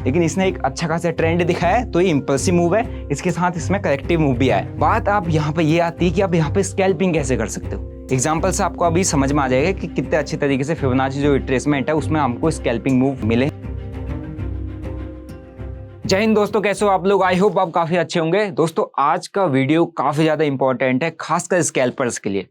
लेकिन इसने एक अच्छा खासा ट्रेंड दिखाया है, तो ये इम्पल्सिव मूव है, इसके साथ इसमें करेक्टिव मूव भी आया। बात आप यहाँ पे ये आती है कि आप यहाँ पे स्कैल्पिंग कैसे कर सकते हो। एग्जाम्पल से आपको अभी समझ में आ जाएगा कि कितने अच्छे तरीके से फिबोनाची जो रिट्रेसमेंट है उसमें हमको स्कैल्पिंग मूव मिले। जय हिंद दोस्तों, कैसे हो आप लोग। आई होप आप काफी अच्छे होंगे। दोस्तों आज का वीडियो काफी ज्यादा इंपॉर्टेंट है, खासकर स्कैल्पर्स के लिए,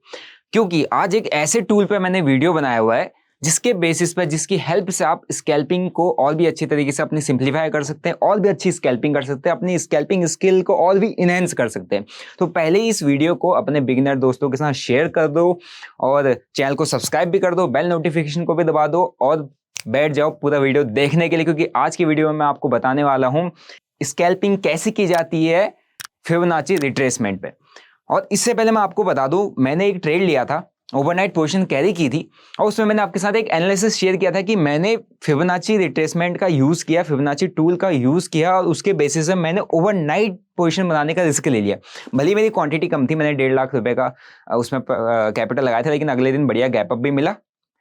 क्योंकि आज एक ऐसे टूल पे मैंने वीडियो बनाया हुआ है जिसके बेसिस पे, जिसकी हेल्प से आप स्कैल्पिंग को और भी अच्छी तरीके से अपनी सिंप्लीफाई कर सकते हैं, और भी अच्छी स्कैल्पिंग कर सकते हैं, अपनी स्कैल्पिंग स्किल को और भी इनहेंस कर सकते हैं। तो पहले ही इस वीडियो को अपने बिगिनर दोस्तों के साथ शेयर कर दो और चैनल को सब्सक्राइब भी कर दो, बेल नोटिफिकेशन को भी दबा दो और बैठ जाओ पूरा वीडियो देखने के लिए, क्योंकि आज की वीडियो में मैं आपको बताने वाला हूं स्कैल्पिंग कैसे की जाती है फिबोनाची रिट्रेसमेंट पे। और इससे पहले मैं आपको बता दूं, मैंने एक ट्रेड लिया था, ओवरनाइट पोजीशन कैरी की थी, और उसमें मैंने आपके साथ एक एनालिसिस शेयर किया था कि मैंने फिबोनाची रिट्रेसमेंट का यूज किया, फिबोनाची टूल का यूज किया, और उसके बेसिस पे मैंने ओवरनाइट पोजीशन बनाने का रिस्क ले लिया। भले मेरी क्वांटिटी कम थी, मैंने 1.5 लाख रुपए का उसमें कैपिटल लगाया था, लेकिन अगले दिन बढ़िया गैप अप भी मिला।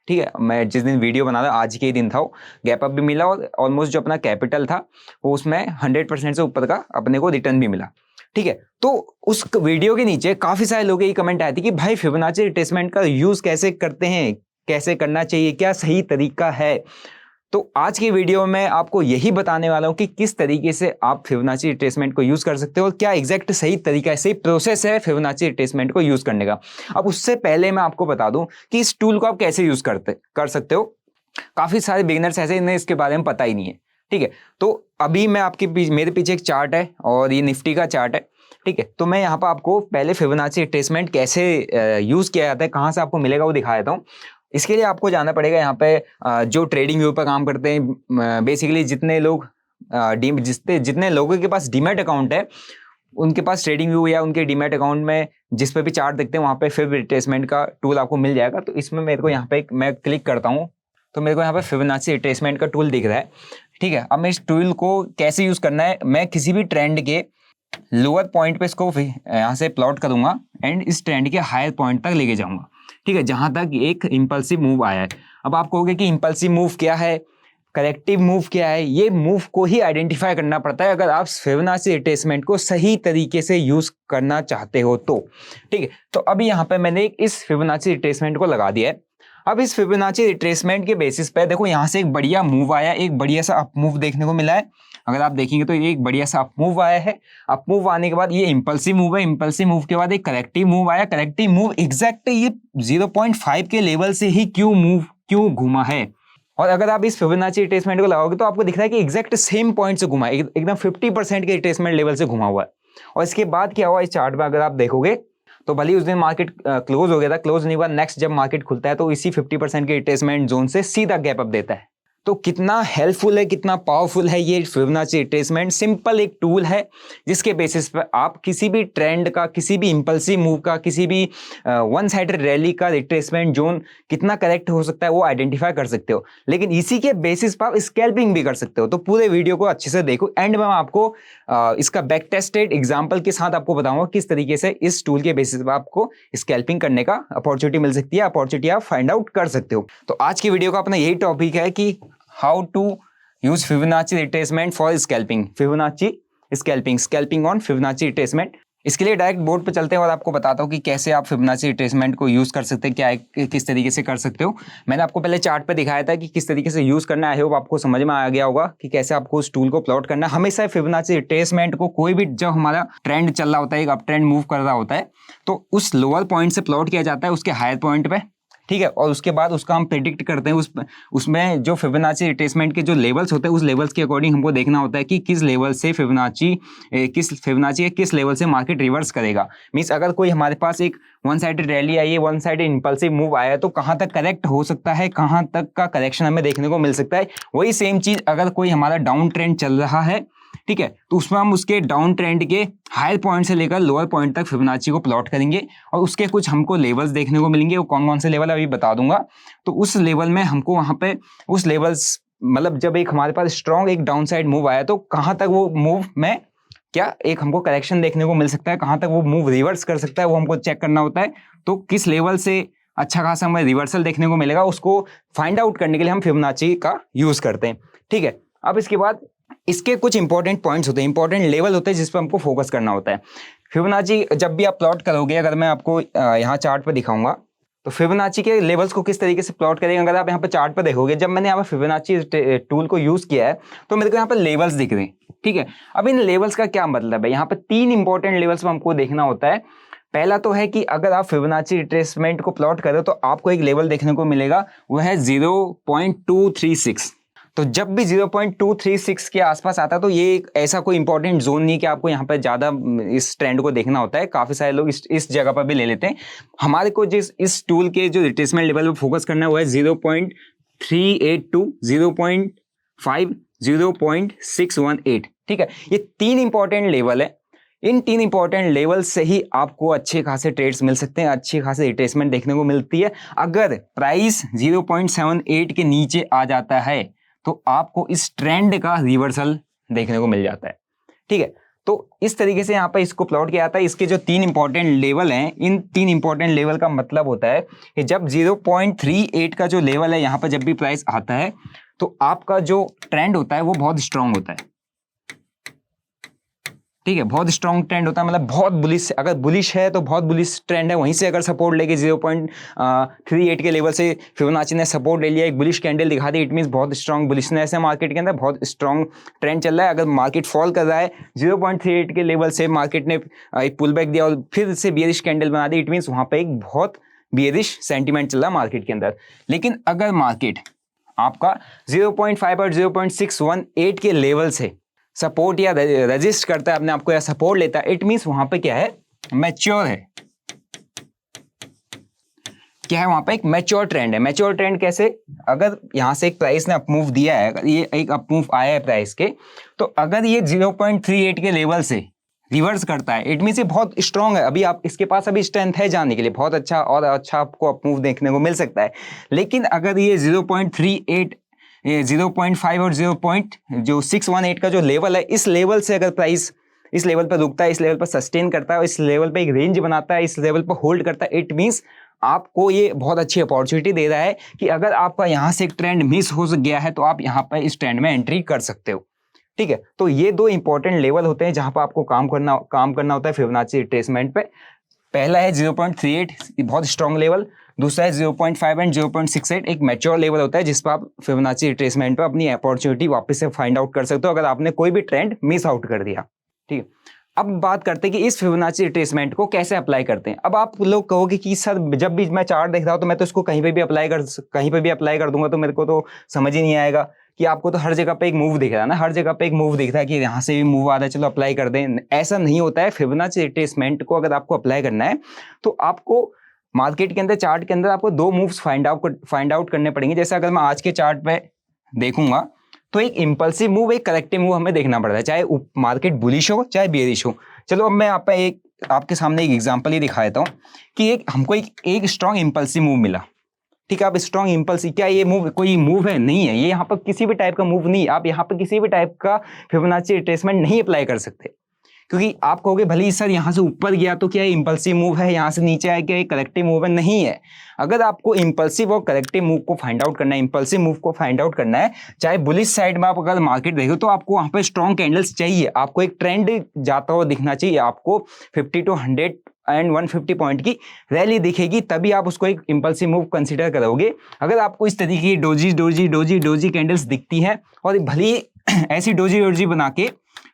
ठीक है, मैं जिस दिन वीडियो बना रहा आज के ही दिन था, वो गैप अप भी मिला और ऑलमोस्ट जो अपना कैपिटल था वो उसमें 100% से ऊपर का अपने को रिटर्न भी मिला। ठीक है, तो उस वीडियो के नीचे काफी सारे लोगों की कमेंट आए थे कि भाई फिबोनाची रिट्रेसमेंट का यूज कैसे करते हैं, कैसे करना चाहिए, क्या सही तरीका है। तो आज की वीडियो में आपको यही बताने वाला हूं कि किस तरीके से आप फिबोनाची रिट्रेसमेंट को यूज कर सकते हो और क्या एग्जैक्ट सही तरीका है, सही प्रोसेस है फिबोनाची रिट्रेसमेंट को यूज करने का। अब उससे पहले मैं आपको बता दूं कि इस टूल को आप कैसे यूज कर सकते हो। काफी सारे बिगिनर्स ऐसे इन्हें इसके बारे में पता ही नहीं है। ठीक है, तो अभी मैं मेरे पीछे एक चार्ट है और ये निफ्टी का चार्ट है। ठीक है, तो मैं यहाँ पर आपको पहले फिबोनाची रिट्रेसमेंट कैसे यूज किया जाता है, कहाँ से आपको मिलेगा वो दिखा देता हूँ। इसके लिए आपको जाना पड़ेगा यहाँ पे जो ट्रेडिंग व्यू पर काम करते हैं, बेसिकली जितने लोग जितने लोगों के पास डीमैट अकाउंट है, उनके पास ट्रेडिंग व्यू या उनके डीमैट अकाउंट में जिस पे भी चार्ट देखते हैं वहाँ पे फिब रिट्रेसमेंट का टूल आपको मिल जाएगा। तो इसमें मेरे को यहाँ पे मैं क्लिक करता हूँ तो मेरे को यहाँ पे फिबोनाची रिट्रेसमेंट का टूल दिख रहा है। ठीक है, अब मैं इस टूल को कैसे यूज करना है, मैं किसी भी ट्रेंड के लोअर पॉइंट पे इसको यहाँ से प्लॉट करूंगा एंड इस ट्रेंड के हायर पॉइंट तक लेके जाऊंगा। ठीक है, जहां तक एक इंपल्सिव मूव आया है। अब आप कहोगे कि इंपल्सिव मूव क्या है, करेक्टिव मूव क्या है, ये मूव को ही आइडेंटिफाई करना पड़ता है अगर आप फिबोनाची रिट्रेसमेंट को सही तरीके से यूज करना चाहते हो तो। ठीक है, तो अभी यहाँ पे मैंने इस फिबोनाची रिट्रेसमेंट को लगा दिया है। अब इस फिबोनाची रिट्रेसमेंट के बेसिस पे देखो यहाँ से एक बढ़िया मूव आया, एक बढ़िया सा अप मूव देखने को मिला है। अगर आप देखेंगे तो ये एक बढ़िया सा अप मूव आया है। अप मूव आने के बाद ये इंपल्सिव मूव है, इंपल्सिव मूव के बाद एक करेक्टिव मूव आया। करेक्टिव मूव एग्जैक्ट ये 0.5 के लेवल से ही क्यों घुमा है। और अगर आप इस फिबोनाची रिट्रेसमेंट को लगाओगे तो आपको दिख रहा है कि एग्जैक्ट सेम पॉइंट से घुमा है, एकदम 50% के रिट्रेसमेंट लेवल से घुमा हुआ है। और इसके बाद क्या हुआ इस चार्ट में अगर आप देखोगे तो भले उस दिन मार्केट क्लोज हो गया था, क्लोज नहीं हुआ, नेक्स्ट जब मार्केट खुलता है तो इसी 50% के रिट्रेसमेंट जोन से सीधा गैप अप देता है। तो कितना हेल्पफुल है, कितना पावरफुल है ये फिबोनाची रिट्रेसमेंट। सिंपल एक टूल है जिसके बेसिस पर आप किसी भी ट्रेंड का, किसी भी इंपल्सिव मूव का, किसी भी वन साइडेड रैली का रिट्रेसमेंट जोन कितना करेक्ट हो सकता है वो आइडेंटिफाई कर सकते हो। लेकिन इसी के बेसिस पर आप स्कैल्पिंग भी कर सकते हो। तो पूरे वीडियो को अच्छे से देखो, एंड में मैं आपको इसका बैक टेस्टेड एग्जाम्पल के साथ आपको बताऊंगा किस तरीके से इस टूल के बेसिस पर आपको स्कैल्पिंग करने का अपॉर्चुनिटी मिल सकती है, अपॉर्चुनिटी आप फाइंड आउट कर सकते हो। तो आज की वीडियो का अपना यही टॉपिक है कि how to use Fibonacci retracement for scalping, Fibonacci scalping on Fibonacci retracement. इसके लिए डायरेक्ट बोर्ड पे चलते हैं और आपको बताता हूँ कि कैसे आप फिबोनाची रिट्रेसमेंट को यूज कर सकते हैं, क्या किस तरीके से कर सकते हो। मैंने आपको पहले चार्ट पे दिखाया था कि किस तरीके से यूज करना है, वो आपको समझ में आ गया होगा कि कैसे आपको उस टूल को प्लॉट करना है। हमेशा फिबोनाची रिट्रेसमेंट को कोई भी जब हमारा ट्रेंड चल रहा होता है, एक अप ट्रेंड मूव कर रहा होता है, तो उस लोअर पॉइंट से प्लॉट किया जाता है उसके हायर पॉइंट पे। ठीक है, और उसके बाद उसका हम प्रेडिक्ट करते हैं, उसमें जो फिबोनाची रिट्रेसमेंट के जो लेवल्स होते हैं उस लेवल्स के अकॉर्डिंग हमको देखना होता है कि किस लेवल से फिबोनाची किस लेवल से मार्केट रिवर्स करेगा। मींस अगर कोई हमारे पास एक वन साइडेड रैली आई है, वन साइडेड इंपल्सिव मूव आया है, तो कहाँ तक करेक्ट हो सकता है, कहाँ तक का करेक्शन हमें देखने को मिल सकता है। वही सेम चीज अगर कोई हमारा डाउन ट्रेंड चल रहा है, ठीक है, तो उसमें हम उसके डाउन ट्रेंड के हायर पॉइंट से लेकर लोअर पॉइंट तक फिबोनाची को प्लॉट करेंगे और उसके कुछ हमको लेवल्स देखने को मिलेंगे। वो कौन कौन से लेवल अभी बता दूंगा। तो उस लेवल में हमको वहां पे उस लेवल्स, मतलब जब एक हमारे पास स्ट्रॉन्ग एक डाउन साइड मूव आया तो कहाँ तक वो मूव में क्या एक हमको करेक्शन देखने को मिल सकता है, कहाँ तक वो मूव रिवर्स कर सकता है, वो हमको चेक करना होता है। तो किस लेवल से अच्छा खासा हमें रिवर्सल देखने को मिलेगा, उसको फाइंड आउट करने के लिए हम फिबोनाची का यूज करते हैं। ठीक है, अब इसके बाद इसके कुछ इंपॉर्टेंट पॉइंट्स होते हैं, इंपॉर्टेंट लेवल होते हैं जिस पर हमको फोकस करना होता है। फिबोनाची जब भी आप प्लॉट करोगे, अगर मैं आपको यहाँ चार्ट पर दिखाऊंगा तो फिबोनाची के लेवल्स को किस तरीके से प्लॉट करेंगे, अगर आप यहाँ पर चार्ट पर देखोगे, जब मैंने यहाँ पर फिबोनाची टूल को यूज किया है तो मेरे को यहाँ पर लेवल्स दिख रहे हैं, ठीक है। अब इन लेवल्स का क्या मतलब है, यहाँ पर 3 इंपॉर्टेंट लेवल्स पर हमको देखना होता है। पहला तो है कि अगर आप फिबोनाची रिट्रेसमेंट को प्लॉट करो तो आपको एक लेवल देखने को मिलेगा, वो है 0.236। तो जब भी 0.236 के आसपास आता है तो ये एक ऐसा कोई इंपॉर्टेंट जोन नहीं कि आपको यहाँ पर ज्यादा इस ट्रेंड को देखना होता है। काफी सारे लोग इस जगह पर भी ले लेते हैं। हमारे को जिस इस टूल के जो रिट्रेसमेंट लेवल पर फोकस करना है वो है 0.382, 0.5, 0.618, ठीक है। ये 3 इंपॉर्टेंट लेवल है। इन 3 इंपॉर्टेंट लेवल से ही आपको अच्छे खासे ट्रेड्स मिल सकते हैं, अच्छी खासी रिट्रेसमेंट देखने को मिलती है। अगर प्राइस 0.78 के नीचे आ जाता है तो आपको इस ट्रेंड का रिवर्सल देखने को मिल जाता है, ठीक है। तो इस तरीके से यहाँ पर इसको प्लॉट किया जाता है। इसके जो 3 इंपॉर्टेंट लेवल हैं, इन 3 इंपॉर्टेंट लेवल का मतलब होता है कि जब 0.38 का जो लेवल है यहाँ पर जब भी प्राइस आता है तो आपका जो ट्रेंड होता है वो बहुत स्ट्रांग होता है, ठीक है। बहुत स्ट्रॉन्ग ट्रेंड होता है, मतलब बहुत बुलिश, अगर बुलिश है तो बहुत बुलिश ट्रेंड है। वहीं से अगर सपोर्ट लेके 0.38 के लेवल से फिबोनाची ने सपोर्ट ले लिया, एक बुलिश कैंडल दिखा दी, इट मींस बहुत स्ट्रॉन्ग बुलिशनेस है मार्केट के अंदर, बहुत स्ट्रॉन्ग ट्रेंड चल रहा है। अगर मार्केट फॉल कर रहा है 0.38 के लेवल से, मार्केट ने एक पुल बैक दिया और फिर से बियरिश कैंडल बना दी, इट मीन्स वहाँ पर एक बहुत बियरिश सेंटिमेंट चल रहा है मार्केट के अंदर। लेकिन अगर मार्केट आपका 0.5 और 0.618 के लेवल से सपोर्ट या रजिस्ट करता है अपने आपको या सपोर्ट लेता है, इट मींस वहां पे क्या है, मैच्योर है। क्या है वहां पे, एक मैच्योर ट्रेंड है। मैच्योर ट्रेंड कैसे, अगर यहां से एक प्राइस ने अपमूव दिया है, अगर ये एक अपमूव आया है प्राइस के, तो अगर ये 0.38 के लेवल से रिवर्स करता है, इट मींस ये बहुत स्ट्रांग है। अभी आप इसके पास अभी स्ट्रेंथ है जाने के लिए, बहुत अच्छा और अच्छा आपको अपमूव देखने को मिल सकता है। लेकिन अगर ये 0.38 0.5 और 0.618 का जो लेवल है, इस लेवल से अगर प्राइस इस लेवल पर रुकता है, इस लेवल पर सस्टेन करता है, इस लेवल पर एक रेंज बनाता है, इस लेवल पर होल्ड करता है, इट मींस आपको ये बहुत अच्छी अपॉर्चुनिटी दे रहा है कि अगर आपका यहाँ से एक ट्रेंड मिस हो गया है तो आप यहाँ पर इस ट्रेंड में एंट्री कर सकते हो, ठीक है। तो ये 2 इंपॉर्टेंट लेवल होते हैं जहां पर आपको काम करना होता है फिबोनाची रिट्रेसमेंट पे। पहला है 0.38, बहुत स्ट्रॉन्ग लेवल। दूसरा है 0.5 एंड 0.68, एक मैच्योर लेवल होता है जिस पर आप फिबोनाची रिट्रेसमेंट पर अपनी अपॉर्चुनिटी वापस से फाइंड आउट कर सकते हो अगर आपने कोई भी ट्रेंड मिस आउट कर दिया, ठीक है। अब बात करते हैं कि इस फिबोनाची रिट्रेसमेंट को कैसे अप्लाई करते हैं। अब आप लोग कहोगे कि सर जब भी मैं चार्ट देख रहा हूं तो मैं तो इसको कहीं पे भी अप्लाई कर दूंगा, तो मेरे को तो समझ ही नहीं आएगा कि आपको तो हर जगह पे एक मूव दिख रहा है ना, हर जगह पे एक मूव दिख रहा है कि यहाँ से भी मूव आ रहा है, चलो अप्लाई कर दें। ऐसा नहीं होता है। फिबोनाची रिट्रेसमेंट को अगर आपको अप्लाई करना है तो आपको मार्केट के अंदर, चार्ट के अंदर आपको 2 मूव्स फाइंड आउट करने पड़ेंगे। जैसे अगर मैं आज के चार्ट पे देखूंगा तो एक इंपल्सिव मूव, एक करेक्टिव मूव हमें देखना पड़ता है, चाहे मार्केट बुलिश हो चाहे बेयरिश हो। चलो अब मैं आपके सामने एक एग्जांपल ही दिखा देता हूँ कि हमको एक स्ट्रॉन्ग इंपल्सिव मूव मिला, ठीक है। आप स्ट्रॉन्ग इंपल्सिव, क्या ये मूव कोई मूव है? नहीं है। ये यहाँ पर किसी भी टाइप का मूव नहीं, आप यहाँ पर किसी भी टाइप का फिबोनाची रिट्रेसमेंट नहीं अप्लाई कर सकते, क्योंकि आप कहोगे भले ही सर यहाँ से ऊपर गया तो क्या इंपल्सिव मूव है, यहाँ से नीचे आया क्या करेक्टिव मूव है? नहीं है। अगर आपको इंपल्सिव और करेक्टिव मूव को फाइंड आउट करना है, इंपल्सिव मूव को फाइंड आउट करना है, चाहे बुलिश साइड में आप अगर मार्केट देखो तो आपको वहां पे स्ट्रॉन्ग कैंडल्स चाहिए, आपको एक ट्रेंड जाता हुआ दिखना चाहिए, आपको 50 to 100 एंड 150 पॉइंट की रैली दिखेगी, तभी आप उसको एक इंपल्सिव मूव कंसीडर करोगे। अगर आपको इस तरीके की डोजी कैंडल्स दिखती हैं और भली ऐसी डोजी बना के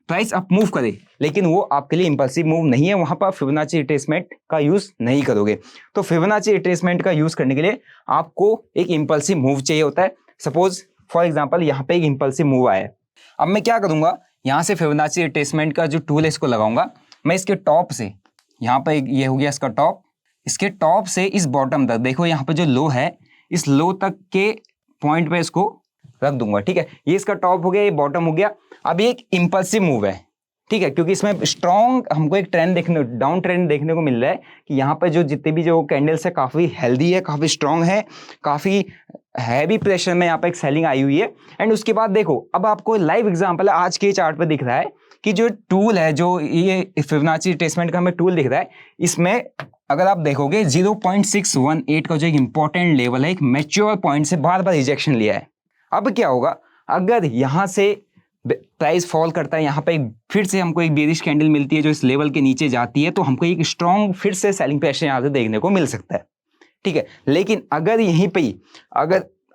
प्राइस अप मूव करे, लेकिन वो आपके लिए इंपल्सिव मूव नहीं है, वहां पर आप फिबोनाची रिट्रेसमेंट का यूज नहीं करोगे। तो फिबोनाची रिट्रेसमेंट का यूज करने के लिए आपको एक इंपल्सिव मूव चाहिए होता है। सपोज फॉर एग्जांपल यहाँ पे एक इंपल्सिव मूव आया है। अब मैं क्या करूंगा, यहाँ से फिबोनाची रिट्रेसमेंट का जो टूल है इसको लगाऊंगा। मैं इसके टॉप से, यहाँ पर ये हो गया इसका टॉप, इसके टॉप से इस बॉटम तक, देखो यहाँ पे जो लो है, इस लो तक के पॉइंट पे इसको रख दूंगा, ठीक है। ये इसका टॉप हो गया, ये बॉटम हो गया। अब ये एक इंपल्सिव मूव है, ठीक है, क्योंकि इसमें स्ट्रॉन्ग हमको एक डाउन ट्रेंड देखने को मिल रहा है कि यहाँ पे जो जितने भी जो कैंडल्स है काफी हेल्दी है, काफी स्ट्रॉन्ग है, काफी हैवी प्रेशर में यहाँ पे एक सेलिंग आई हुई है। एंड उसके बाद देखो, अब आपको लाइव एग्जांपल है, आज के चार्ट पे दिख रहा है कि जो टूल है, जो ये फिबोनाची रिट्रेसमेंट का हमें टूल दिख रहा है, इसमें अगर आप देखोगे 0.618 का जो एक इंपॉर्टेंट लेवल है, एक मैच्योर पॉइंट से बार बार रिजेक्शन लिया है। अब क्या होगा, अगर यहाँ से प्राइस फॉल करता है, यहाँ पे फिर से हमको एक बेरिश कैंडल मिलती है जो इस लेवल के नीचे जाती है, तो हमको एक स्ट्रॉन्ग फिर से सेलिंग प्रेशर यहाँ से देखने को मिल सकता है, ठीक है। लेकिन अगर यहीं पे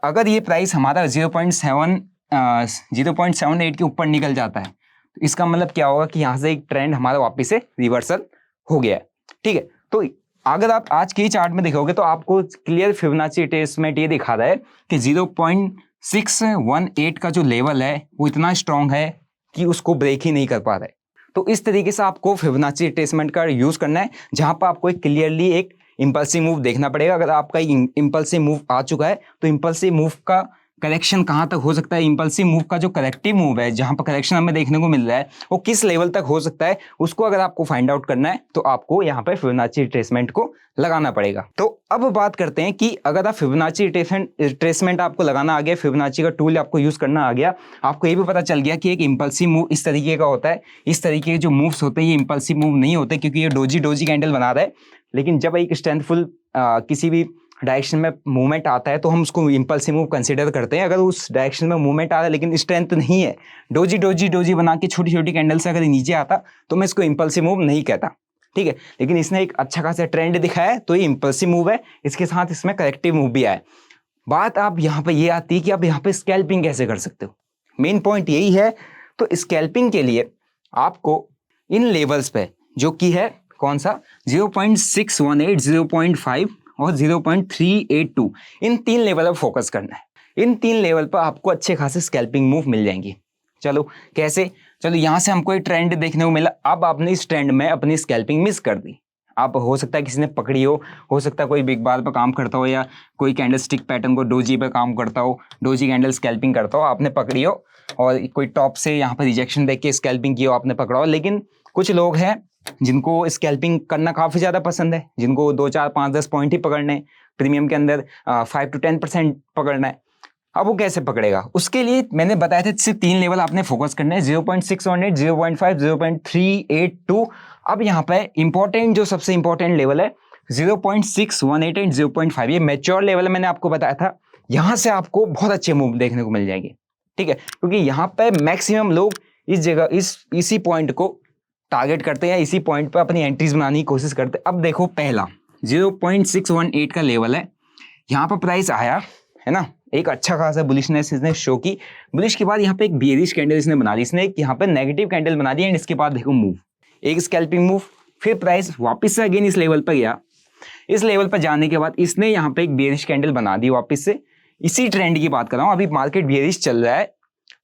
अगर ये प्राइस हमारा 0.78 के ऊपर निकल जाता है, तो इसका मतलब क्या होगा कि यहाँ से एक ट्रेंड हमारा वापस से रिवर्सल हो गया है, ठीक है। तो अगर आप आज के चार्ट में देखोगे तो आपको क्लियर फिबोनाची रिट्रेसमेंट ये दिखा रहा है कि 0.618 का जो लेवल है वो इतना स्ट्रांग है कि उसको ब्रेक ही नहीं कर पा रहा है। तो इस तरीके से आपको फिबोनाची रिट्रेसमेंट का यूज करना है, जहां पर आपको एक क्लियरली एक इंपल्सिव मूव देखना पड़ेगा। अगर आपका इंपल्सिव मूव आ चुका है तो इंपल्सिव मूव का करेक्शन कहां तक हो सकता है, इंपल्सिव मूव का जो करेक्टिव मूव है जहां पर करेक्शन हमें देखने को मिल रहा है वो किस लेवल तक हो सकता है, उसको अगर आपको फाइंड आउट करना है तो आपको यहाँ पे फिबोनाची रिट्रेसमेंट को लगाना पड़ेगा। तो अब बात करते हैं कि अगर आप फिबोनाची रिट्रेसमेंट आपको लगाना आ गया, फिबोनाची का टूल आपको यूज करना आ गया, आपको ये भी पता चल गया कि एक इंपल्सिव मूव इस तरीके का होता है, इस तरीके के जो मूव्स होते हैं ये इंपल्सिव मूव नहीं होते क्योंकि ये डोजी कैंडल बना रहा है। लेकिन जब एक स्ट्रेंथफुल किसी भी डायरेक्शन में मूवमेंट आता है तो हम उसको इंपल्सिव मूव कंसीडर करते हैं। अगर उस डायरेक्शन में मूवमेंट आ रहा है लेकिन स्ट्रेंथ नहीं है, डोजी बना के छोटी छोटी कैंडल से अगर नीचे आता तो मैं इसको इंपल्सिव मूव नहीं कहता, ठीक है। लेकिन इसने एक अच्छा खासा ट्रेंड दिखाया है तो ये इंपल्सिव मूव है, इसके साथ इसमें करेक्टिव मूव भी आया। बात आप यहाँ पे ये आती है कि आप यहाँ पे स्कैल्पिंग कैसे कर सकते हो, मेन पॉइंट यही है। तो स्कैल्पिंग के लिए आपको इन लेवल्स पे जो कि है कौन सा 0.618, 0.5 और 0.382, इन 3 लेवल पर फोकस करना है। इन 3 लेवल पर आपको अच्छे खासे स्कैल्पिंग मूव मिल जाएंगे। चलो कैसे, चलो यहाँ से हमको एक ट्रेंड देखने को मिला, अब आपने इस ट्रेंड में अपनी स्कैल्पिंग मिस कर दी। आप हो सकता है किसी ने पकड़ी हो सकता है कोई बिग बार पर काम करता हो या कोई कैंडल स्टिक पैटर्न को डोजी पर काम करता हो, डोजी कैंडल स्कैल्पिंग करता हो, आपने पकड़ी हो और कोई टॉप से यहाँ पर रिजेक्शन देख के स्कैल्पिंग की हो, आपने पकड़ा हो। लेकिन कुछ लोग हैं जिनको स्कैल्पिंग करना काफ़ी ज़्यादा पसंद है, जिनको 2, 4, 5, 10 पॉइंट ही पकड़ने हैं, प्रीमियम के अंदर 5 to 10% पकड़ना है। अब वो कैसे पकड़ेगा, उसके लिए मैंने बताया था सिर्फ 3 लेवल आपने फोकस करना है, 0.618, 0.5, 0.382। अब यहाँ पे इंपॉर्टेंट जो सबसे इंपॉर्टेंट लेवल है 0.618 एंड 0.5, ये मैच्योर लेवल मैंने आपको बताया था। यहाँ से आपको बहुत अच्छे मूव देखने को मिल जाएंगे, ठीक है, क्योंकि यहाँ पे मैक्सिमम लोग इस जगह इसी पॉइंट को टारगेट करते हैं, इसी पॉइंट पर अपनी एंट्रीज बनाने की कोशिश करते हैं। अब देखो पहला 0.618 का लेवल है, यहाँ पर प्राइस आया है ना, एक अच्छा खासा बुलिशनेस इसने शो की, बुलिश के बाद यहाँ पे एक बेयरिश कैंडल इसने बना दी, इसने एक यहाँ पे नेगेटिव कैंडल बना दी एंड इसके बाद देखो मूव, एक स्कैल्पिंग मूव, फिर प्राइस वापस से अगेन इस लेवल पर गया, इस लेवल पर जाने के बाद इसने यहाँ पे एक बेयरिश कैंडल बना दी वापस से। इसी ट्रेंड की बात कर रहा हूँ, अभी मार्केट बेयरिश चल रहा है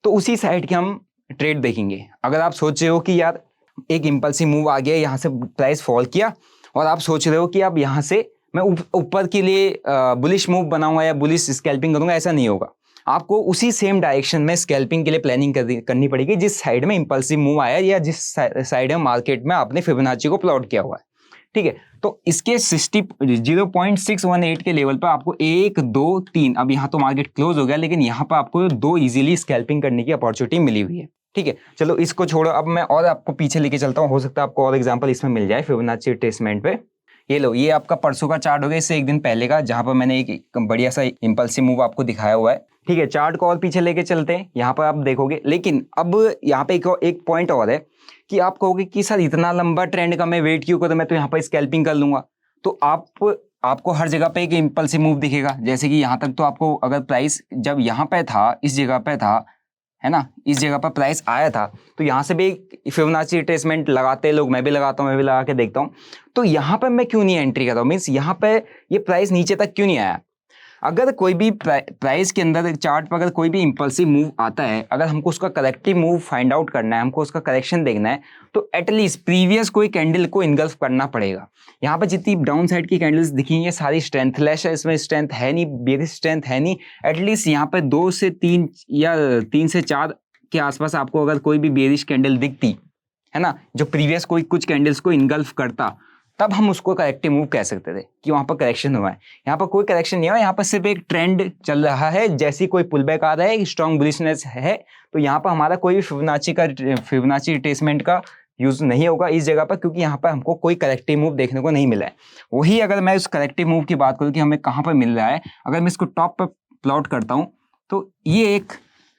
तो उसी साइड के हम ट्रेड देखेंगे। अगर आप सोच रहे हो कि यार एक इंपल्सिव मूव आ गया, यहाँ से प्राइस फॉल किया और आप सोच रहे हो कि अब यहाँ से मैं ऊपर के लिए बुलिश मूव बनाऊंगा या बुलिश स्कैल्पिंग करूंगा, ऐसा नहीं होगा। आपको उसी सेम डायरेक्शन में स्कैल्पिंग के लिए प्लानिंग करनी पड़ेगी जिस साइड में इंपल्सिव मूव आया या जिस साइड में मार्केट में आपने फिबोनाची को प्लॉट किया हुआ है, ठीक है। तो इसके 0.618 के लेवल पर आपको 1, 2, 3, अब यहाँ तो मार्केट क्लोज हो गया लेकिन यहाँ पर आपको 2 इजीली स्कैल्पिंग करने की अपॉर्चुनिटी मिली हुई है, ठीक है। चलो इसको छोड़ो, अब मैं और आपको पीछे लेके चलता हूँ, हो सकता है आपको और एग्जांपल इसमें मिल जाए फिबोनाची रिट्रेसमेंट पे। ये लो, ये आपका परसों का चार्ट हो गया, इससे एक दिन पहले का, जहां पर मैंने एक बढ़िया सा इंपल्सिव मूव आपको दिखाया हुआ है, ठीक है। चार्ट को और पीछे लेके चलते हैं, यहाँ पर आप देखोगे। लेकिन अब यहाँ पे एक पॉइंट और है कि आप कहोगे कि सर इतना लंबा ट्रेंड का मैं वेट क्यों करूं, मैं तो यहाँ पर स्कैल्पिंग कर लूंगा। तो आपको हर जगह पे एक इंपल्सिव मूव दिखेगा, जैसे कि यहाँ तक तो आपको अगर प्राइस जब यहाँ पे था, इस जगह पे था, है ना, इस जगह पर प्राइस आया था, तो यहाँ से भी फिबोनाची रिट्रेसमेंट लगाते हैं लोग, मैं भी लगाता हूँ, मैं भी लगा के देखता हूँ। तो यहाँ पर मैं क्यों नहीं एंट्री करता हूँ, मीन्स यहाँ पे ये प्राइस नीचे तक क्यों नहीं आया। अगर कोई भी प्राइस के अंदर चार्ट पर अगर कोई भी इंपल्सिव मूव आता है, अगर हमको उसका करेक्टिव मूव फाइंड आउट करना है, हमको उसका करेक्शन देखना है, तो एटलीस्ट प्रीवियस कोई कैंडल को इनगल्फ करना पड़ेगा। यहाँ पर जितनी डाउन साइड की कैंडल्स दिखी है सारी स्ट्रेंथलेस है, इसमें स्ट्रेंथ है नहीं, बेरिश स्ट्रेंथ है नहीं। एटलीस्ट यहाँ पर 2 से 3 या 3 से 4 के आसपास आपको अगर कोई भी बेरिश कैंडल दिखती है ना, जो प्रीवियस कोई कुछ कैंडल्स को इनगल्फ करता, तब हम उसको करेक्टिव मूव कह सकते थे कि वहां पर करेक्शन हुआ है। यहाँ पर कोई करेक्शन नहीं हुआ, यहाँ पर सिर्फ एक ट्रेंड चल रहा है, जैसी कोई पुल बैक आ रहा है, स्ट्रॉन्ग बुलिशनेस है, तो यहाँ पर हमारा कोई फिबोनाची रिट्रेसमेंट का यूज नहीं होगा इस जगह पर, क्योंकि यहाँ पर हमको कोई करेक्टिव मूव देखने को नहीं मिला है। वही अगर मैं उस करेक्टिव मूव की बात करूँ कि हमें कहाँ पर मिल रहा है, अगर मैं इसको टॉप पर प्लॉट करता हूँ तो ये एक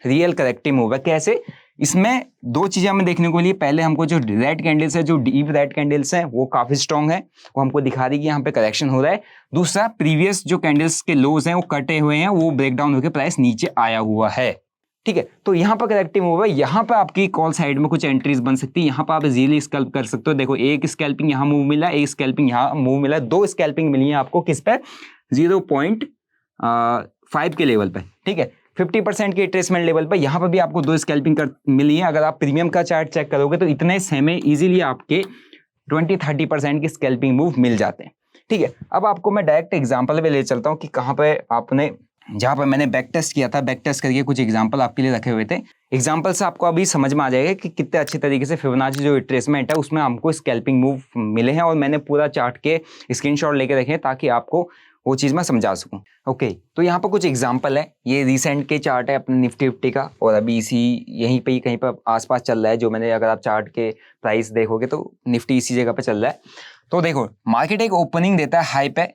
रियल करेक्टिव मूव है। कैसे इसमें दो चीजें हमें देखने को मिली। पहले हमको जो रेड कैंडल्स है, जो डीप रेड कैंडल्स हैं, वो काफी स्ट्रांग है, वो हमको दिखा रही कि यहाँ पे करेक्शन हो रहा है। दूसरा, प्रीवियस जो कैंडल्स के लोज हैं वो कटे हुए हैं, वो ब्रेक डाउन होकर प्राइस नीचे आया हुआ है। ठीक है, तो यहाँ पर करेक्टिव मूव है। यहाँ पर आपकी कॉल साइड में कुछ एंट्रीज बन सकती है। यहाँ पर आप इजीली स्कैल्प कर सकते हो। देखो, एक स्कैल्पिंग यहाँ मूव मिला, एक स्कैल्पिंग यहाँ मूव मिला, दो स्कैल्पिंग मिली है आपको किस पे, 0.5 के लेवल पे। ठीक है, 50% के रिट्रेसमेंट लेवल पर यहाँ पर भी आपको दो स्कैल्पिंग मिली है। अगर आप प्रीमियम का चार्ट चेक करोगे तो इतने समय इजीली आपके 20-30% की स्कैल्पिंग मूव मिल जाते हैं। ठीक है, अब आपको मैं डायरेक्ट एग्जांपल पे ले चलता हूँ कि कहाँ पे आपने, जहाँ पर मैंने बैक टेस्ट किया था, बैक टेस्ट करके कुछ एग्जांपल आपके लिए रखे हुए थे। एग्जांपल से आपको अभी समझ में आ जाएगा कि कितने अच्छे तरीके से फिबोनाची जो रिट्रेसमेंट है उसमें हमको स्कैल्पिंग मूव मिले हैं, और मैंने पूरा चार्ट के स्क्रीनशॉट लेके रखे हैं ताकि आपको वो चीज़ मैं समझा सकूं। ओके, तो यहाँ पर कुछ एग्जांपल है। ये रिसेंट के चार्ट है अपने निफ्टी फिफ्टी का, और अभी इसी यहीं पे ही कहीं पर आसपास चल रहा है जो मैंने, अगर आप चार्ट के प्राइस देखोगे तो निफ्टी इसी जगह पे चल रहा है। तो देखो, मार्केट एक ओपनिंग देता है हाई पे,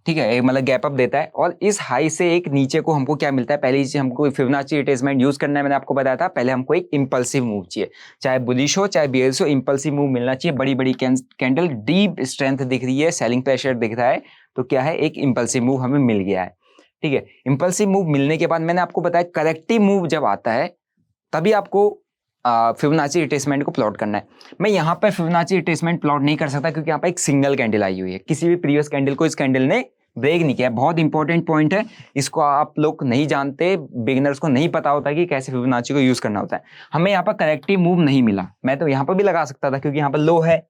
ठीक है, एक मतलब गैप अप देता है, और इस हाई से एक नीचे को हमको क्या मिलता है, पहली चीज हमको फिबोनाची रिट्रेसमेंट यूज करना है। मैंने आपको बताया था, पहले हमको एक इंपल्सिव मूव चाहिए, चाहे बुलिश हो चाहे बेयरिश हो, इंपल्सिव मूव मिलना चाहिए। बड़ी बड़ी कैंडल, डीप स्ट्रेंथ दिख रही है, सेलिंग प्रेशर दिख रहा है, तो क्या है, एक इंपल्सिव मूव हमें मिल गया है। ठीक है, इंपल्सिव मूव मिलने के बाद मैंने आपको बताया करेक्टिव मूव जब आता है तभी आपको फिबोनाची रिट्रेसमेंट को प्लॉट करना है। मैं यहाँ पर फिबोनाची रिट्रेसमेंट प्लॉट नहीं कर सकता क्योंकि यहाँ पर एक सिंगल कैंडल आई हुई है, किसी भी प्रीवियस कैंडल को इस कैंडल ने ब्रेक नहीं किया। बहुत इंपॉर्टेंट पॉइंट है, इसको आप लोग नहीं जानते, बिगिनर्स को नहीं पता होता कि कैसे फिबोनाची को यूज करना होता है। हमें यहाँ पर करेक्टिव मूव नहीं मिला। मैं तो यहाँ पर भी लगा सकता था क्योंकि यहाँ पर लो है,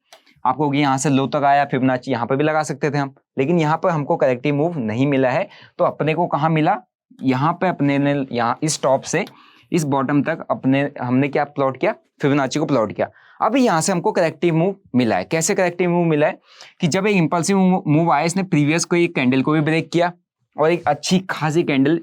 आपको यहाँ से लो तक आया फिबोनाची, यहाँ पर भी लगा सकते थे हम, लेकिन यहाँ पर हमको करेक्टिव मूव नहीं मिला है। तो अपने को कहाँ मिला, यहाँ पे अपने ने, यहाँ इस टॉप से इस बॉटम तक अपने हमने क्या प्लॉट किया, फिबोनाची को प्लॉट किया। अभी यहाँ से हमको करेक्टिव मूव मिला है। कैसे करेक्टिव मूव मिला है कि जब एक इंपल्सिव मूव आया, इसने प्रीवियस को एक कैंडल को भी ब्रेक किया, और एक अच्छी खासी कैंडल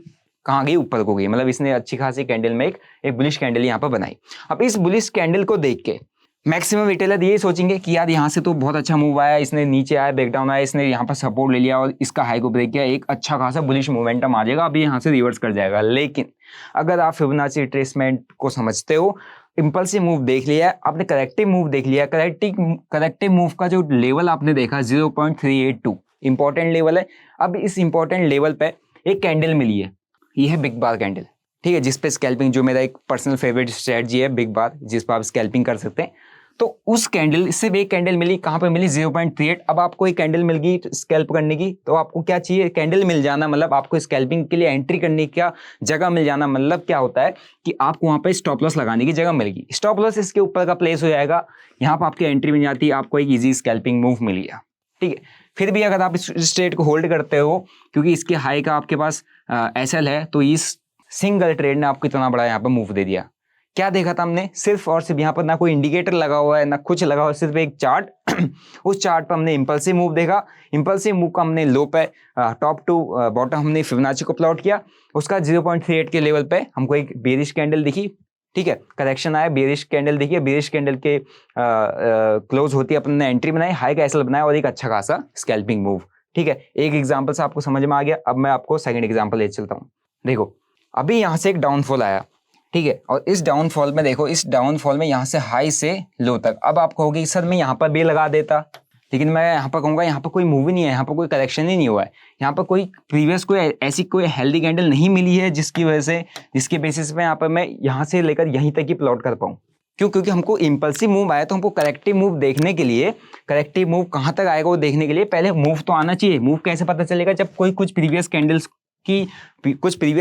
कहाँ गई, ऊपर को गई, मतलब इसने अच्छी खासी कैंडल में एक बुलिश कैंडल यहाँ पर बनाई। अब इस बुलिश कैंडल को देख के मैक्सिमम रिटेलर ये सोचेंगे कि यार यहाँ से तो बहुत अच्छा मूव आया, इसने नीचे आया, ब्रेकडाउन आया, इसने यहाँ पर सपोर्ट ले लिया और इसका हाई को ब्रेक किया, एक अच्छा खासा बुलिश मोमेंटम आ जाएगा, अभी यहाँ से रिवर्स कर जाएगा। लेकिन अगर आप फिबोनाची रिट्रेसमेंट को समझते हो, इंपल्सिव मूव देख लिया, आपने करेक्टिव मूव देख लिया, करेक्टिव मूव का जो लेवल आपने देखा 0.382 इंपॉर्टेंट लेवल है। अब इस इंपॉर्टेंट लेवल पे एक कैंडल मिली है, ये है बिग बार कैंडल। ठीक है, जिसपे स्कैल्पिंग, जो मेरा एक पर्सनल फेवरेट स्ट्रेटजी है बिग बार, जिस पर आप स्कैल्पिंग कर सकते हैं। तो उस कैंडल, सिर्फ एक कैंडल मिली, कहाँ पे मिली, 0.38। अब आपको एक कैंडल मिल गई स्कैल्प करने की, तो आपको क्या चाहिए, कैंडल मिल जाना, मतलब आपको स्कैल्पिंग के लिए एंट्री करने की जगह मिल जाना। मतलब क्या होता है कि आपको वहाँ पे स्टॉप लॉस लगाने की जगह मिल गई, स्टॉप लॉस इसके ऊपर का प्लेस हो जाएगा, यहाँ पर आपकी एंट्री मिल जाती है, आपको एक ईजी स्कैल्पिंग मूव मिल गया। ठीक है, फिर भी अगर आप इस स्ट्रेट को होल्ड करते हो, क्योंकि इसके हाई का आपके पास एसएल है, तो इस सिंगल ट्रेड ने आपको इतना बड़ा यहाँ पर मूव दे दिया। क्या देखा था हमने, सिर्फ और सिर्फ यहाँ पर ना कोई इंडिकेटर लगा हुआ है, ना कुछ लगा हुआ है, सिर्फ एक चार्ट उस चार्ट पर हमने इंपल्सिव मूव देखा। इंपल्सिव मूव का हमने लो पे टॉप टू बॉटम हमने फिबोनाची को प्लॉट किया, उसका 0.38 के लेवल पे हमको एक बेरिश कैंडल दिखी। ठीक है, करेक्शन आया, बेरिश कैंडल दिखी, बेरिश कैंडल के क्लोज होती है अपने ने एंट्री बनाई, हाई का एसएल बनाया और एक अच्छा खासा स्कैल्पिंग मूव। ठीक है, एक एग्जाम्पल से आपको समझ में आ गया। अब मैं आपको सेकेंड एग्जाम्पल ले चलता हूँ। देखो, अभी यहाँ से एक डाउनफॉल आया, ठीक है, और इस डाउनफॉल में देखो, इस डाउनफॉल में यहाँ से हाई से लो तक, अब आप कहोगे सर मैं यहाँ पर भी लगा देता, लेकिन मैं यहाँ पर कहूँगा यहाँ पर कोई मूव ही नहीं है, यहाँ पर कोई करेक्शन ही नहीं हुआ है, यहाँ पर कोई प्रीवियस कोई ऐसी कोई हेल्दी कैंडल नहीं मिली है जिसकी वजह से, जिसके बेसिस पे यहाँ पर मैं यहाँ से लेकर यहीं तक ही प्लॉट कर पाऊँ। क्यों? क्योंकि हमको इंपल्सिव मूव आया, तो हमको करेक्टिव मूव देखने के लिए, करेक्टिव मूव कहाँ तक आएगा वो देखने के लिए पहले मूव तो आना चाहिए। मूव कैसे पता चलेगा, जब कोई कुछ प्रीवियस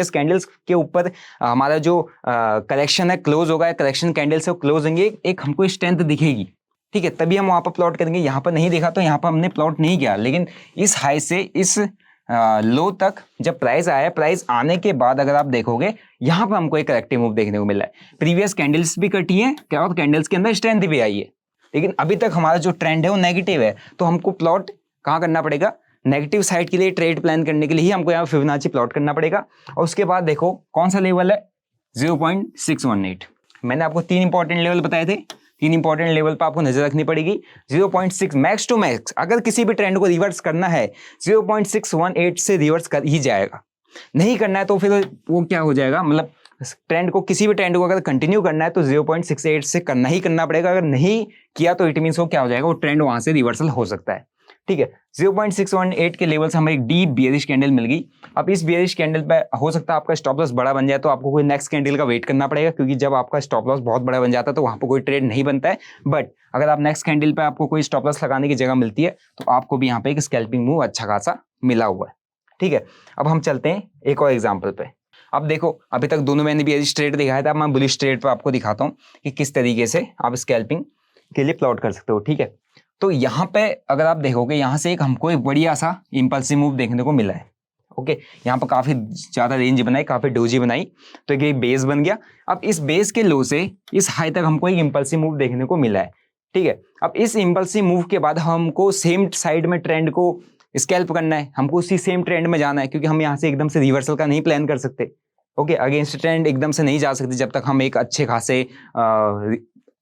कैंडल्स के ऊपर हमारा जो करेक्शन है क्लोज होगा, करेक्शन कैंडल से क्लोज होंगे, एक हमको स्ट्रेंथ दिखेगी। ठीक है, तभी हम वहाँ पर प्लॉट करेंगे। यहाँ पर नहीं देखा तो यहाँ पर हमने प्लॉट नहीं किया, लेकिन इस हाई से इस लो तक जब प्राइस आया, प्राइस आने के बाद अगर आप देखोगे यहाँ पर हमको एक करेक्टिव मूव देखने को मिला है। प्रीवियस कैंडल्स भी कटी है और कैंडल्स के अंदर स्ट्रेंथ भी आई है, लेकिन अभी तक हमारा जो ट्रेंड है वो नेगेटिव है, तो हमको प्लॉट कहाँ करना पड़ेगा, नेगेटिव साइड के लिए ट्रेड प्लान करने के लिए ही हमको यहाँ फिबोनाची प्लॉट करना पड़ेगा। और उसके बाद देखो कौन सा लेवल है, 0.618। मैंने आपको 3 इंपॉर्टेंट लेवल बताए थे, 3 इंपॉर्टेंट लेवल पर आपको नजर रखनी पड़ेगी। 0.6 मैक्स टू मैक्स, अगर किसी भी ट्रेंड को रिवर्स करना है 0.618 से रिवर्स कर ही जाएगा। नहीं करना है तो फिर वो क्या हो जाएगा, मतलब ट्रेंड को, किसी भी ट्रेंड को अगर कंटिन्यू करना है तो 0.68 से करना ही करना पड़ेगा। अगर नहीं किया तो इट मींस वो क्या हो जाएगा, वो ट्रेंड वहां से रिवर्सल हो सकता है। ठीक है, 0.618 के लेवल से हमें एक डीप बियरिश कैंडल मिल गई। अब इस बियरिश कैंडल पे हो सकता है आपका स्टॉप लॉस बड़ा बन जाए, तो आपको कोई नेक्स्ट कैंडल का वेट करना पड़ेगा, क्योंकि जब आपका स्टॉप लॉस बहुत बड़ा बन जाता है तो वहां पर कोई ट्रेड नहीं बनता है। बट अगर आप नेक्स्ट कैंडल पे आपको कोई स्टॉप लॉस लगाने की जगह मिलती है तो आपको भी यहाँ पे एक स्कैल्पिंग मूव अच्छा खासा मिला हुआ है। ठीक है, अब हम चलते हैं एक और एग्जाम्पल पे। अब देखो, अभी तक दोनों मैंने बियरिश ट्रेड दिखाया था, अब मैं बुलिश ट्रेड पे आपको दिखाता हूँ कि किस तरीके से आप स्कैल्पिंग के लिए प्लॉट कर सकते हो। ठीक है, तो यहाँ पे अगर आप देखोगे, यहाँ से एक हमको एक बढ़िया सा इंपल्सिव मूव देखने को मिला है। ओके, यहाँ पर काफी ज्यादा रेंज बनाई, काफी डोजी बनाई, तो एक बेस बन गया। अब इस बेस के लो से इस हाई तक हमको एक इंपल्सिव मूव देखने को मिला है। ठीक है, अब इस इंपल्सिव मूव के बाद हमको सेम साइड में ट्रेंड को स्कैल्प करना है, हमको उसी सेम ट्रेंड में जाना है, क्योंकि हम यहाँ से एकदम से रिवर्सल का नहीं प्लान कर सकते। ओके, अगेंस्ट ट्रेंड एकदम से नहीं जा सकते जब तक हम एक अच्छे खासे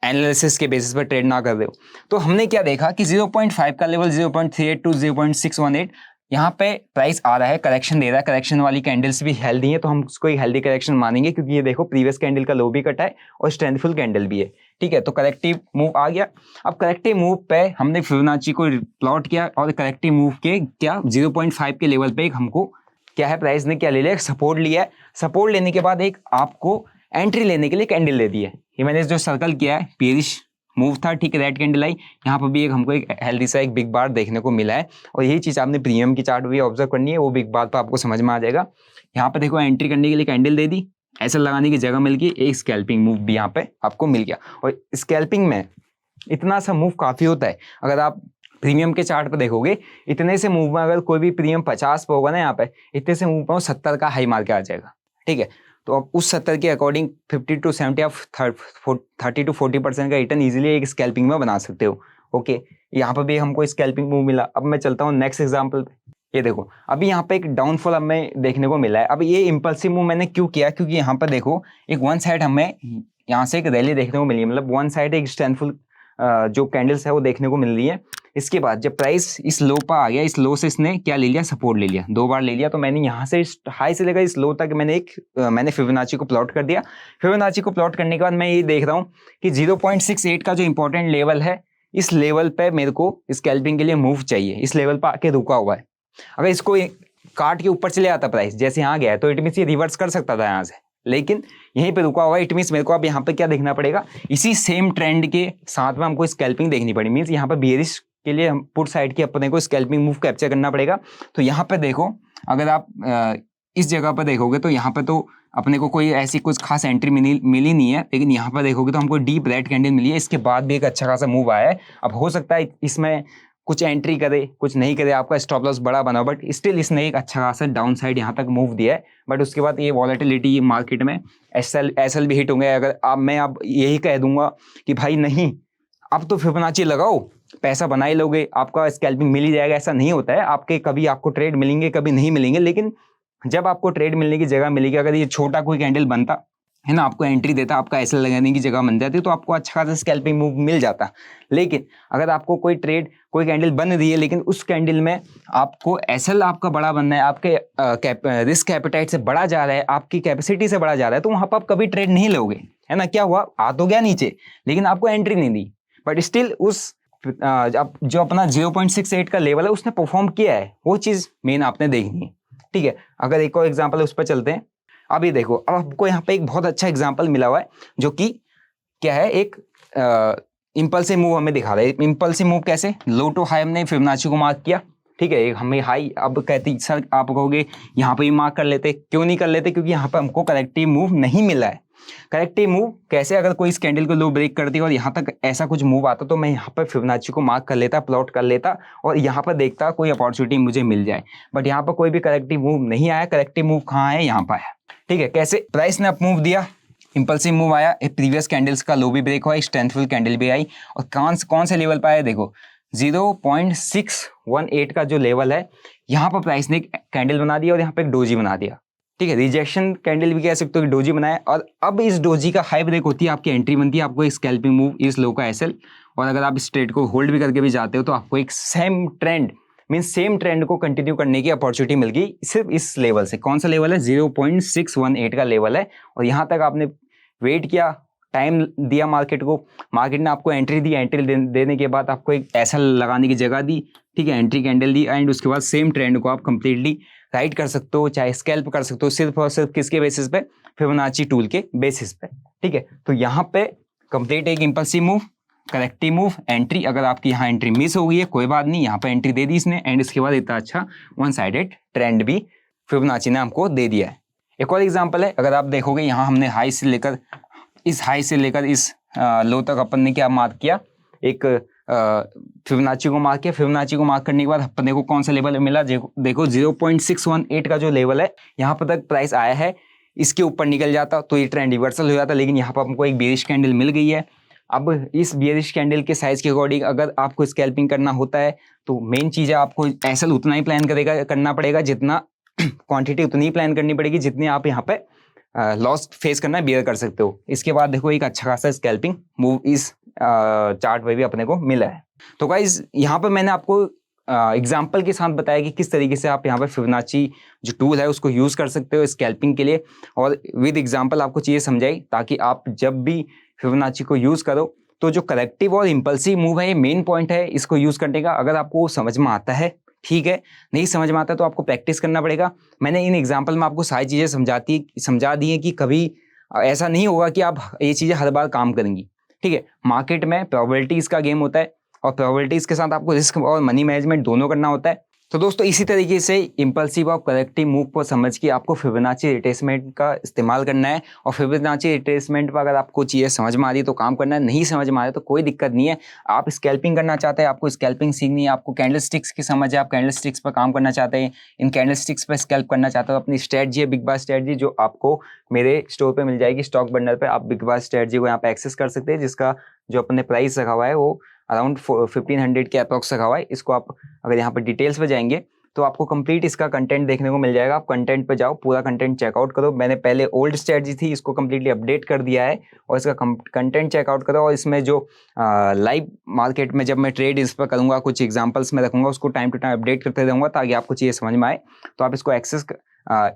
एनालिसिस के बेसिस पर ट्रेड ना कर रहे हो। तो हमने क्या देखा कि 0.5 का लेवल 0.38 टू 0.618 यहाँ पे प्राइस आ रहा है, करेक्शन दे रहा है, करेक्शन वाली कैंडल्स भी हेल्दी है, तो हम उसको एक हेल्दी करेक्शन मानेंगे, क्योंकि ये देखो प्रीवियस कैंडल का लो भी कटा है और स्ट्रेंथफुल कैंडल भी है। ठीक है, तो करेक्टिव मूव आ गया। अब करेक्टिव मूव पे हमने फिबोनाची को प्लॉट किया और करेक्टिव मूव के क्या 0.5 के लेवल पे हमको क्या है, प्राइस ने क्या ले लिया, सपोर्ट लिया है। सपोर्ट लेने के बाद एक आपको एंट्री लेने के लिए कैंडल दे दी है। ये मैंने जो सर्कल किया है बेयरिश मूव था, ठीक है, रेड कैंडल आई, यहाँ पर भी एक हमको एक हेल्दी सा एक बिग बार देखने को मिला है। और यही चीज आपने प्रीमियम की चार्ट भी ऑब्जर्व करनी है, वो बिग बार पर आपको समझ में आ जाएगा। यहाँ पे देखो एंट्री करने के लिए कैंडल दे दी, ऐसा लगाने की जगह मिल गई, एक स्कैल्पिंग मूव भी यहाँ पे आपको मिल गया। और स्कैल्पिंग में इतना सा मूव काफी होता है। अगर आप प्रीमियम के चार्ट पे देखोगे, इतने से मूव में अगर कोई भी प्रीमियम 50 पे होगा ना, यहाँ पे इतने से मूव में 70 का हाई मार के आ जाएगा। ठीक है, तो अब उस 70 के अकॉर्डिंग 50 टू 70 आप 30 टू 40% का रिटर्न इजीली एक स्कैल्पिंग में बना सकते हो। ओके, यहाँ पर भी हमको स्कैल्पिंग मूव मिला। अब मैं चलता हूँ नेक्स्ट एग्जांपल पे। ये देखो, अभी यहाँ पे एक डाउनफॉल हमें देखने को मिला है। अब ये इंपल्सिव मूव मैंने क्यों किया, क्योंकि यहाँ पर देखो एक वन साइड हमें यहाँ से एक रैली देखने को मिली है, मतलब वन साइड एक स्ट्रेंथफुल जो कैंडल्स है वो देखने को मिल रही है। इसके बाद जब प्राइस इस लो पर आ गया, इस लो से इसने क्या ले लिया, सपोर्ट ले लिया, 2 बार ले लिया। तो मैंने यहाँ से हाई से लेकर इस लो तक मैंने फिबोनाची को प्लॉट कर दिया। फिबोनाची को प्लॉट करने के बाद मैं ये देख रहा हूँ कि 0.68 का जो इंपॉर्टेंट लेवल है, इस लेवल पे मेरे को स्कैल्पिंग के लिए मूव चाहिए। इस लेवल पर आके रुका हुआ है। अगर इसको काट के ऊपर चले आता प्राइस, जैसे यहाँ गया, तो इट मींस ये रिवर्स कर सकता था यहाँ से, लेकिन यहीं पे रुका हुआ है। इट मींस मेरे को अब यहाँ पे क्या देखना पड़ेगा, इसी सेम ट्रेंड के साथ में हमको स्कैल्पिंग देखनी पड़ी। मींस यहाँ पे बेयरिश के लिए हम पुट साइड की अपने को स्कैल्पिंग मूव कैप्चर करना पड़ेगा। तो यहाँ पे देखो, अगर आप इस जगह पर देखोगे तो यहाँ पे तो अपने को कोई ऐसी कुछ खास एंट्री मिली नहीं है, लेकिन यहाँ पर देखोगे तो हमको डीप रेड कैंडल मिली है। इसके बाद भी एक अच्छा खासा मूव आया है। अब हो सकता है इसमें कुछ एंट्री करे, कुछ नहीं करे, आपका स्टॉप लॉस बड़ा बना, बट स्टिल इसने एक अच्छा खासा डाउन साइड यहाँ तक मूव दिया है। बट उसके बाद ये वॉलेटिलिटी मार्केट में एसएल भी हिट होंगे। अगर अब यही कह दूंगा कि भाई नहीं, अब तो फिबोनाची लगाओ, पैसा बना ही लोगे, आपका स्कैल्पिंग मिल ही जाएगा, ऐसा नहीं होता है। कभी आपको ट्रेड मिलेंगे, कभी नहीं मिलेंगे, लेकिन जब आपको ट्रेड मिलने की जगह मिलेगी, अगर ये छोटा कोई कैंडल बनता है ना, आपको एंट्री देता, आपका एसएल लगाने की जगह बन जाती, तो आपको अच्छा खासा स्कैल्पिंग मूव मिल जाता। लेकिन अगर आपको कोई कैंडल बन रही है, लेकिन उस कैंडल में आपको एसएल आपका बड़ा बनना है, आपके रिस्क एपेटाइट से बड़ा जा रहा है, आपकी कैपेसिटी से बड़ा जा रहा है, तो वहां पर आप कभी ट्रेड नहीं लोगे, है ना। क्या हुआ, आ तो गया नीचे, लेकिन आपको एंट्री नहीं दी, बट स्टिल उस जो अपना 0.68 का लेवल है उसने परफॉर्म किया है, वो चीज मेन आपने देखनी है। ठीक है, अगर एक और एग्जांपल है उस पर चलते हैं। अब ये देखो, अब आपको यहाँ पे एक बहुत अच्छा एग्जांपल मिला हुआ है, जो कि क्या है, एक इंपल्सिव मूव हमें दिखा रहा है। इंपल्सिव मूव कैसे, लो टू हाई हमने फिबोनाची को मार्क किया। ठीक है, हमें हाई, अब कहती सर आप कहोगे यहाँ पे भी मार्क कर लेते, क्यों नहीं कर लेते, क्योंकि यहाँ पे हमको करेक्टिव मूव नहीं मिला है। करेक्टिव मूव कैसे, अगर कोई इस कैंडल को लो ब्रेक करती और यहाँ तक ऐसा कुछ मूव आता, तो मैं यहाँ पर फिबोनाची को मार्क कर लेता, प्लॉट कर लेता, और यहाँ पर देखता कोई अपॉर्चुनिटी मुझे मिल जाए। बट यहाँ पर कोई भी करेक्टिव मूव नहीं आया। करेक्टिव मूव कहाँ है, यहाँ पर है। ठीक है, कैसे, प्राइस ने अप मूव दिया, इंपल्सिव मूव आया, प्रीवियस कैंडल्स का लो भी ब्रेक हुआ, स्ट्रेंथफुल कैंडल भी आई, और कौन से लेवल पर आया, देखो 0.618 का जो लेवल है, यहाँ पर प्राइस ने कैंडल बना दिया और यहाँ पे एक डोजी बना दिया। ठीक है, रिजेक्शन कैंडल भी कह सकते हो कि डोजी बनाया, और अब इस डोजी का हाई ब्रेक होती है, आपकी एंट्री बनती है, आपको एक स्कैल्पिंग मूव इस लो का एसएल, और अगर आप इस ट्रेड को होल्ड भी करके भी जाते हो तो आपको एक same trend means same trend को कंटिन्यू करने की अपॉर्चुनिटी मिल गई सिर्फ इस लेवल से। कौन सा लेवल है? 0.618 का लेवल है। और यहाँ तक आपने वेट किया, टाइम दिया मार्केट को, मार्केट ने आपको एंट्री दी, एंट्री देने के बाद आपको एक ऐसा लगाने की जगह दी, ठीक है, एंट्री कैंडल दी, एंड उसके बाद सेम ट्रेंड को आप कंप्लीटली राइट कर सकते हो, चाहे स्कैल्प कर सकते हो, सिर्फ और सिर्फ किसके बेसिस पे? फिबोनाची टूल के बेसिस पे, ठीक है। तो यहाँ पे कंप्लीट एक impulsive move, corrective move, entry, अगर आपकी यहाँ एंट्री मिस हो गई है कोई बात नहीं, यहाँ पे एंट्री दे दी इसने, एंड इसके बाद इतना अच्छा वन साइडेड ट्रेंड भी फिबोनाची ने हमको दे दिया है। एक और एग्जांपल है, अगर आप देखोगे यहाँ हमने हाई से लेकर इस लो तक अपन ने क्या मार्क किया, एक फिबोनाची को मार्क किया। फिबोनाची को मार्क करने के बाद अपन को कौन सा लेवल मिला? देखो 0.618 का जो लेवल है, यहाँ पर तक प्राइस आया है, इसके ऊपर निकल जाता तो ये ट्रेंड रिवर्सल हो जाता, लेकिन यहाँ पर हमको एक बेरिश कैंडल मिल गई है। अब इस बेरिश कैंडल के साइज के अकॉर्डिंग अगर आपको स्कैल्पिंग करना होता है तो मेन चीज़ है आपको एसएल उतना ही प्लान करना पड़ेगा, जितना क्वांटिटी उतनी ही प्लान करनी पड़ेगी जितनी आप यहाँ पे लॉस फेस करना बियर कर सकते हो। इसके बाद देखो एक अच्छा खासा स्कैल्पिंग मूव इस चार्ट पे भी अपने को मिला है। तो गाइज यहाँ पे मैंने आपको एग्जाम्पल के साथ बताया कि किस तरीके से आप यहाँ पे फिबोनाची जो टूल है उसको यूज़ कर सकते हो स्कैल्पिंग के लिए, और विद एग्जाम्पल आपको चीज़ें समझाई ताकि आप जब भी फिबोनाची को यूज़ करो तो जो करेक्टिव और इम्पल्सिव मूव है ये मेन पॉइंट है इसको यूज़ करने का। अगर आपको समझ में आता है ठीक है, नहीं समझ में आता तो आपको प्रैक्टिस करना पड़ेगा। मैंने इन एग्जाम्पल में आपको सारी चीज़ें समझा दी हैं कि कभी ऐसा नहीं होगा कि आप ये चीज़ें हर बार काम करेंगी, ठीक है। मार्केट में प्रोबेबिलिटीज़ का गेम होता है और प्रोबेबिलिटीज़ के साथ आपको रिस्क और मनी मैनेजमेंट दोनों करना होता है। तो दोस्तों इसी तरीके से इम्पल्सिव और करेक्टिव मूव को समझ के आपको फिबोनाची रिट्रेसमेंट का इस्तेमाल करना है, और फिबोनाची रिट्रेसमेंट पर अगर आपको चीज़ें समझ में आ रही तो काम करना है, नहीं समझ में आ रही तो कोई दिक्कत नहीं है। आप स्कैल्पिंग करना चाहते हैं, आपको स्कैल्पिंग सीखनी है, आपको कैंडल स्टिक्स की समझ है, आप कैंडल स्टिक्स पर काम करना चाहते हैं, इन कैंडल स्टिक्स पर स्कैल्प करना चाहते हो, अपनी स्ट्रेटजी है बिग बार स्ट्रेटजी जो आपको मेरे स्टोर पर मिल जाएगी स्टॉक बंडल पर। आप बिग बार स्ट्रेटजी को यहाँ पर एक्सेस कर सकते हैं, जिसका जो अपने प्राइस रखा हुआ है वो अराउंड 1500 के अप्रॉक्स रखा हुआ है। इसको आप अगर यहाँ पर डिटेल्स पे जाएंगे तो आपको कंप्लीट इसका कंटेंट देखने को मिल जाएगा। आप कंटेंट पे जाओ, पूरा कंटेंट चेकआउट करो। मैंने पहले ओल्ड स्ट्रेटजी थी इसको कंप्लीटली अपडेट कर दिया है, और इसका कंटेंट चेकआउट करो। और इसमें जो लाइव मार्केट में जब मैं ट्रेड इस पर करूँगा, कुछ एग्जांपल्स में रखूँगा, उसको टाइम टू टाइम अपडेट करते रहूँगा ताकि आपको चीज़ें समझ में आए। तो आप इसको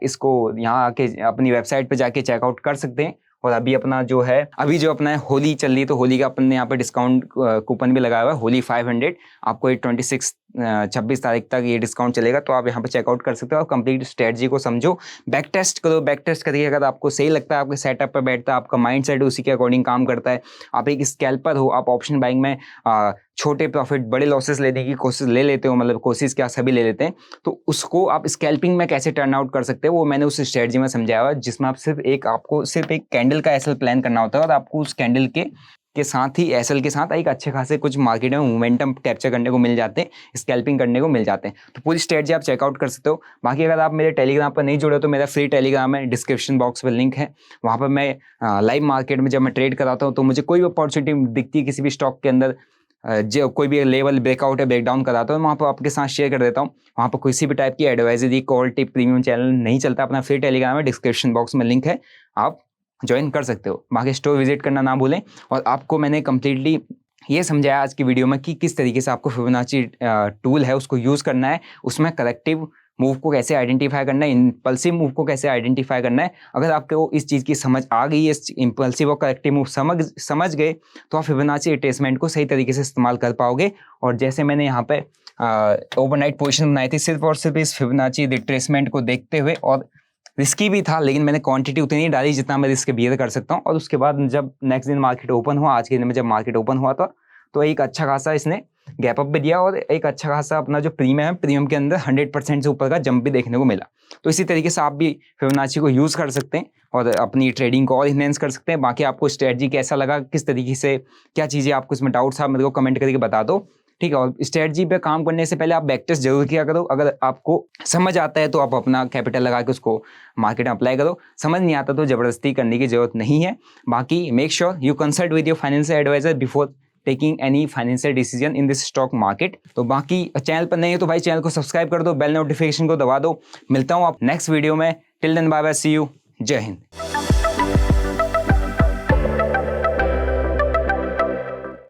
इसको यहाँ आके अपनी वेबसाइट पर जाके चेकआउट कर सकते हैं। और अभी जो अपना है होली चल रही है, तो होली का अपन ने यहाँ पे डिस्काउंट कूपन भी लगाया हुआ है, होली 500। आपको ये 26 तारीख तक ये डिस्काउंट चलेगा, तो आप यहाँ पे चेकआउट कर सकते हो। और कंप्लीट स्ट्रेटजी को समझो, बैक टेस्ट करो, बैक टेस्ट करिए। अगर आपको सही लगता है, आपके सेटअप पर बैठता है, आपका माइंड सेट उसी के अकॉर्डिंग काम करता है, आप एक स्कैल्पर हो, आप ऑप्शन बाइंग में छोटे प्रॉफिट बड़े लॉसेस लेने की कोशिश ले लेते हो, मतलब कोशिश क्या सभी ले लेते हैं, तो उसको आप स्कैल्पिंग में कैसे टर्न आउट कर सकते हो वो मैंने उस स्ट्रेटजी में समझाया हुआ है, जिसमें आपको सिर्फ एक कैंडल का एसएल प्लान करना होता है, और आपको उस कैंडल के साथ ही एसएल के साथ एक अच्छे खासे कुछ मार्केट में मोमेंटम कैप्चर करने को मिल जाते हैं, स्कैल्पिंग करने को मिल जाते हैं। तो पूरी स्ट्रेटजी आप चेकआउट कर सकते हो। बाकी अगर आप मेरे टेलीग्राम पर नहीं जुड़े तो मेरा फ्री टेलीग्राम है, डिस्क्रिप्शन बॉक्स में लिंक है। वहाँ पर मैं लाइव मार्केट में जब मैं ट्रेड कराता हूँ तो मुझे कोई भी अपॉर्चुनिटी दिखती है किसी भी स्टॉक के अंदर, जो कोई भी लेवल ब्रेकआउट है, ब्रेकडाउन कराता हूँ, वहाँ पर आपके साथ शेयर कर देता हूँ। वहाँ पर किसी भी टाइप की advisory call tip premium channel नहीं चलता। अपना फ्री टेलीग्राम है, डिस्क्रिप्शन बॉक्स में लिंक है, आप ज्वाइन कर सकते हो। बाकी स्टोर विजिट करना ना भूलें। और आपको मैंने कम्प्लीटली ये समझाया आज की वीडियो में कि किस तरीके से आपको फिबोनाची टूल है उसको यूज़ करना है, उसमें करेक्टिव मूव को कैसे आइडेंटिफाई करना है, इम्पल्सिव मूव को कैसे आइडेंटिफाई करना है। अगर आपको इस चीज़ की समझ आ गई है, इम्पल्सिव और करेक्टिव मूव समझ गए, तो आप फिबोनाची रिट्रेसमेंट को सही तरीके से इस्तेमाल कर पाओगे। और जैसे मैंने यहाँ पे ओवरनाइट पोजीशन बनाई थी सिर्फ और सिर्फ इस फिबोनाची रिट्रेसमेंट को देखते हुए, और रिस्की भी था, लेकिन मैंने क्वांटिटी उतनी नहीं डाली जितना मैं रिस्क बियर कर सकता हूँ। और उसके बाद जब नेक्स्ट दिन मार्केट ओपन हुआ, आज के दिन में जब मार्केट ओपन हुआ था, तो एक अच्छा खासा इसने गैप अप भी दिया, और एक अच्छा खासा अपना जो प्रीमियम है, प्रीमियम के अंदर 100% से ऊपर का जंप भी देखने को मिला। तो इसी तरीके से आप भी फिबोनाची को यूज़ कर सकते हैं और अपनी ट्रेडिंग को और इन्हेंस कर सकते हैं। बाकी आपको स्ट्रेटजी कैसा लगा, किस तरीके से क्या चीज़ें आपको इसमें डाउट्स आप मेरे को कमेंट करके बता दो, ठीक है। और स्ट्रेटजी पे काम करने से पहले आप बैक टेस्ट जरूर किया करो। अगर आपको समझ आता है तो आप अपना कैपिटल लगा के उसको मार्केट में अप्लाई करो, समझ नहीं आता तो ज़बरदस्ती करने की ज़रूरत नहीं है। बाकी make sure you consult with your financial advisor before taking any financial decision in this stock market. तो बाकी चैनल पर नहीं है तो भाई चैनल को सब्सक्राइब कर दो, बेल नोटिफिकेशन को दबा दो। मिलता हूँ आप नेक्स्ट वीडियो में। Till then bye bye, see you, जय हिंद।